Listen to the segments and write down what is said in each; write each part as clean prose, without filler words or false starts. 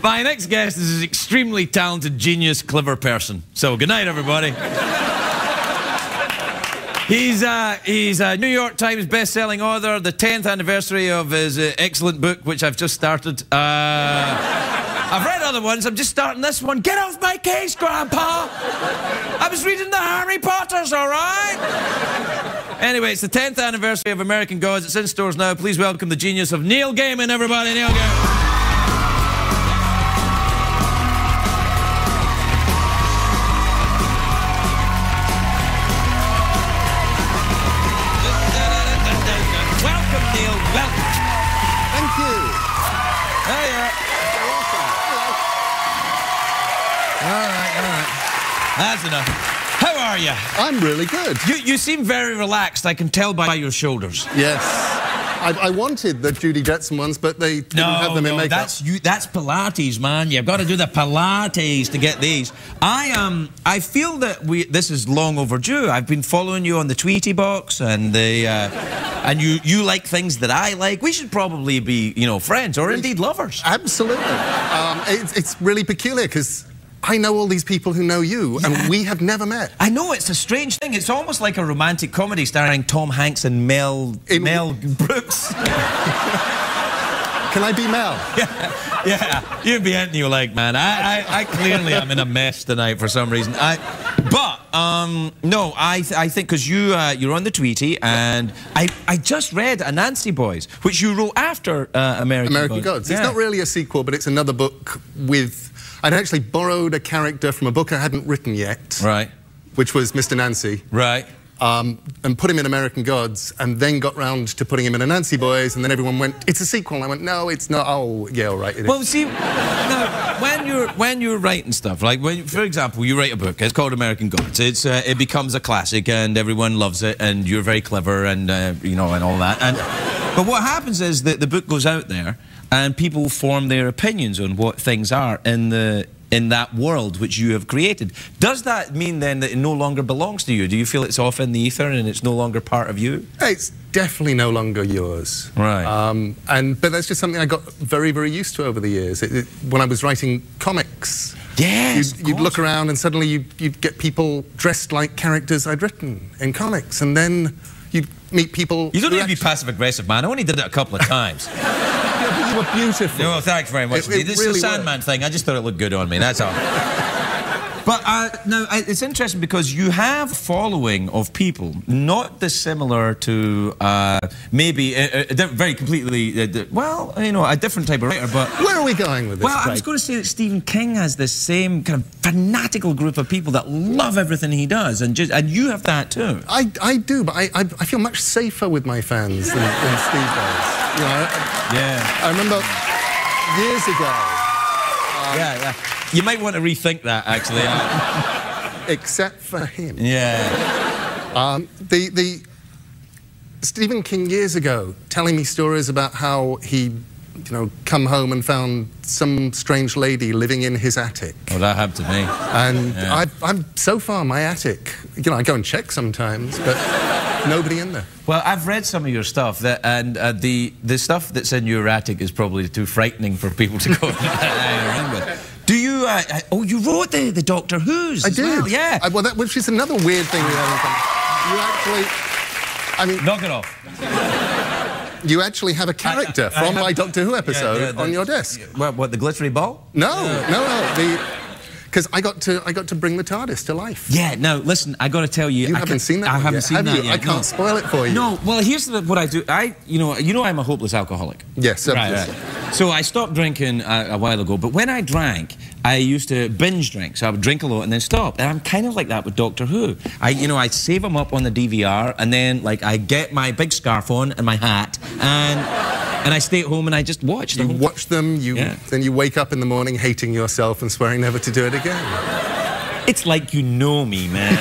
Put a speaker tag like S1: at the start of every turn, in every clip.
S1: My next guest is an extremely talented, genius, clever person. So, good night, everybody. He's a New York Times best-selling author, the 10th anniversary of his excellent book, which I've just started. I've read other ones, I'm just starting this one. Get off my case, Grandpa! I was reading the Harry Potters, all right? Anyway, it's the 10th anniversary of American Gods. It's in stores now. Please welcome the genius of Neil Gaiman, everybody. Neil Gaiman. That's enough. How are you?
S2: I'm really good.
S1: You seem very relaxed. I can tell by your shoulders.
S2: Yes. I wanted the Judy Jetson ones, but they didn't have them in makeup.
S1: That's Pilates, man. You've got to do the Pilates to get these. I feel that this is long overdue. I've been following you on the Tweety box, and and you like things that I like. We should probably be, friends or indeed lovers.
S2: Absolutely. It's really peculiar because I know all these people who know you, and we have never met.
S1: I know, it's a strange thing. It's almost like a romantic comedy starring Tom Hanks and Mel Brooks.
S2: Can I be Mel?
S1: Yeah, you be anything you like, man. I clearly am in a mess tonight for some reason. No, I think because you're on the Tweety, and I just read Anansi Boys, which you wrote after American Gods.
S2: It's not really a sequel, but it's another book with... I'd actually borrowed a character from a book I hadn't written yet.
S1: Right.
S2: Which was Mr. Nancy.
S1: Right.
S2: And put him in American Gods, and then got round to putting him in Anansi Boys, and then everyone went, it's a sequel, and I went, no, it's not. Oh, yeah, all right, it is.
S1: Well, see, now, when you're writing stuff, like, for example, you write a book, it's called American Gods, it becomes a classic, and everyone loves it, and you're very clever, and, and all that. But what happens is that the book goes out there, and people form their opinions on what things are in that world which you have created. Does that mean then that it no longer belongs to you? Do you feel it's off in the ether and it's no longer part of you?
S2: It's definitely no longer yours.
S1: Right.
S2: But that's just something I got very, very used to over the years. When I was writing comics,
S1: yes,
S2: you'd look around and suddenly you'd get people dressed like characters I'd written in comics, and then you'd meet people...
S1: You don't need to be passive-aggressive, man. I only did it a couple of times.
S2: You were beautiful.
S1: No, thanks very much. This is a Sandman thing. I just thought it looked good on me, that's all. But now, it's interesting because you have a following of people not dissimilar to maybe very completely, well, a different type of writer, but...
S2: Where are we going with this,
S1: Well,
S2: Craig?
S1: I was going to say that Stephen King has this same kind of fanatical group of people that love everything he does, and you have that too.
S2: I do, but I feel much safer with my fans than Steve does. I remember years ago...
S1: You might want to rethink that, actually.
S2: Except for him.
S1: Yeah.
S2: The Stephen King years ago telling me stories about how he, come home and found some strange lady living in his attic.
S1: Oh, that happened to me.
S2: And I'm so far my attic. I go and check sometimes, but nobody in there.
S1: Well, I've read some of your stuff, and the stuff that's in your attic is probably too frightening for people to go around with. Do you... you wrote the Doctor Who's
S2: I did.
S1: Well, yeah.
S2: Which is another weird thing we haven't done. You actually...
S1: Knock it off.
S2: You actually have a character from my Doctor Who episode on your desk.
S1: What, the glittery ball?
S2: No. Because I got to bring the TARDIS to life.
S1: Yeah, no, listen, I got to tell you...
S2: You haven't seen that
S1: I haven't seen that yet.
S2: I can't spoil it for you.
S1: No, well, here's what I do. You know I'm a hopeless alcoholic.
S2: Yes, obviously.
S1: Right. So I stopped drinking a while ago, but when I drank, I used to binge drink. So I would drink a lot and then stop. And I'm kind of like that with Doctor Who. I save them up on the DVR, and then, I get my big scarf on and my hat, and I stay at home and I just watch them.
S2: You watch them, then you wake up in the morning hating yourself and swearing never to do it again.
S1: It's like you know me, man.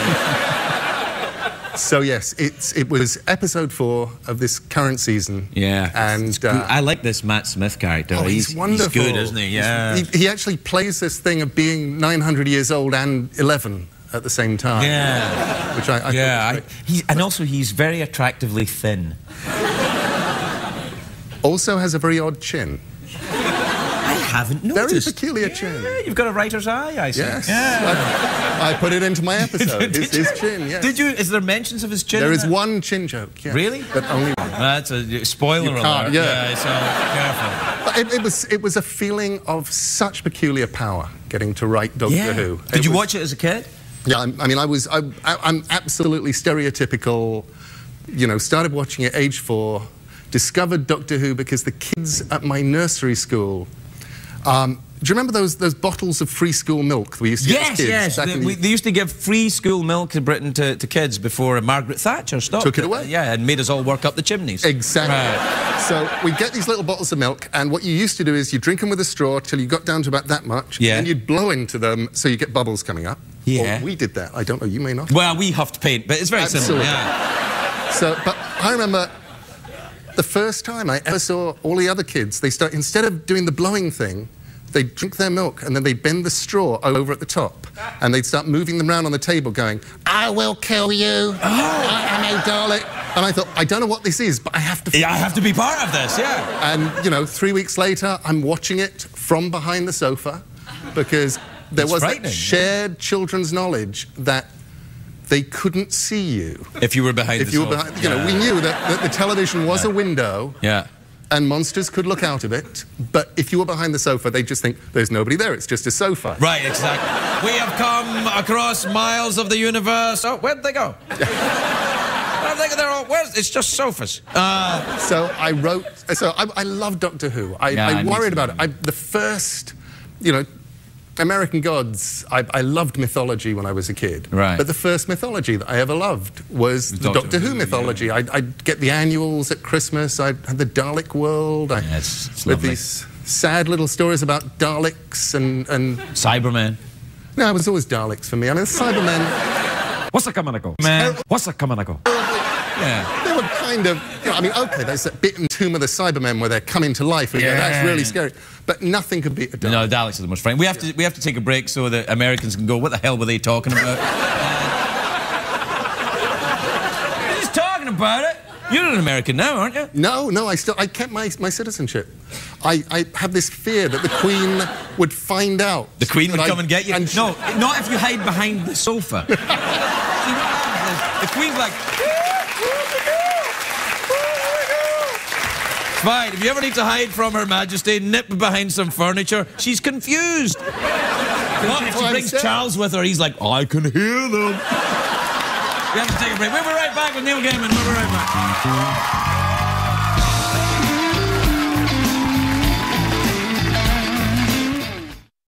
S2: So yes, it was episode 4 of this current season.
S1: Yeah.
S2: And
S1: I like this Matt Smith character.
S2: Oh, he's wonderful.
S1: He's good, isn't he? Yeah.
S2: He actually plays this thing of being 900 years old and 11 at the same time.
S1: Yeah.
S2: Which I thought was great.
S1: And also he's very attractively thin.
S2: Also has a very odd chin.
S1: I haven't
S2: Very
S1: noticed.
S2: peculiar chin.
S1: Yeah, you've got a writer's eye, I see.
S2: Yes.
S1: Yeah.
S2: I put it into my episode. his chin, yes.
S1: Did you? Is there mentions of his chin?
S2: There is one chin joke, yes.
S1: Really?
S2: But only one.
S1: That's a spoiler alert.
S2: Yeah.
S1: So careful.
S2: But it was a feeling of such peculiar power getting to write Doctor Who.
S1: Did you watch it as a kid?
S2: Yeah, I'm absolutely stereotypical. You know, started watching at age 4, discovered Doctor Who because the kids at my nursery school. Do you remember those bottles of free school milk we used to get as kids?
S1: Yes, they used to give free school milk in Britain to kids before Margaret Thatcher stopped.
S2: Took it away.
S1: Yeah, and made us all work up the chimneys.
S2: Exactly.
S1: Right.
S2: So we'd get these little bottles of milk, and what you used to do is you drink them with a straw till you got down to about that much, and you'd blow into them so you get bubbles coming up.
S1: Yeah.
S2: Or we did that. I don't know, you may not.
S1: Well, we huffed paint, but it's very similar. Yeah.
S2: So, but I remember the first time I ever saw all the other kids, instead of doing the blowing thing, they'd drink their milk and then they'd bend the straw over at the top and they'd start moving them around on the table going, I will kill you, I am a Dalek. And I thought, I don't know what this is, but I have to...
S1: Yeah, I have to be part of this, yeah.
S2: And, you know, 3 weeks later, I'm watching it from behind the sofa because there was that shared children's knowledge that they couldn't see you.
S1: If you were behind the sofa.
S2: You know, we knew that the television was a window.
S1: Yeah.
S2: And monsters could look out of it, but if you were behind the sofa, they'd just think, there's nobody there, it's just a sofa.
S1: Right, exactly. We have come across miles of the universe. Oh, where'd they go? It's just sofas.
S2: So I wrote... So I love Doctor Who. I worried about it. The first, you know, American Gods, I loved mythology when I was a kid.
S1: Right.
S2: But the first mythology that I ever loved was the Doctor Who mythology. Yeah. I'd get the annuals at Christmas. I had the Dalek World.
S1: It's
S2: with these sad little stories about Daleks and...
S1: Cybermen.
S2: No, it was always Daleks for me. I mean, Cybermen...
S1: What's a coming to go? Man, what's a coming to go? Yeah.
S2: They were kind of, you know, I mean, okay, there's that bit in Tomb of the Cybermen where they're coming to life, and that's really scary. But nothing could beat a Dalek.
S1: No, Daleks are the most frightening. We have to take a break so that Americans can go, what the hell were they talking about? They're just talking about it. You're an American now, aren't you?
S2: No, I kept my citizenship. I have this fear that the Queen would find out.
S1: The Queen would come and get you?
S2: And
S1: no, not if you hide behind the sofa. See, what happens is, the Queen's like... Fine, if you ever need to hide from Her Majesty, nip behind some furniture, she's confused. What if she brings Charles with her? He's like, I can hear them. We have to take a break. We'll be right back with Neil Gaiman. We'll be right back.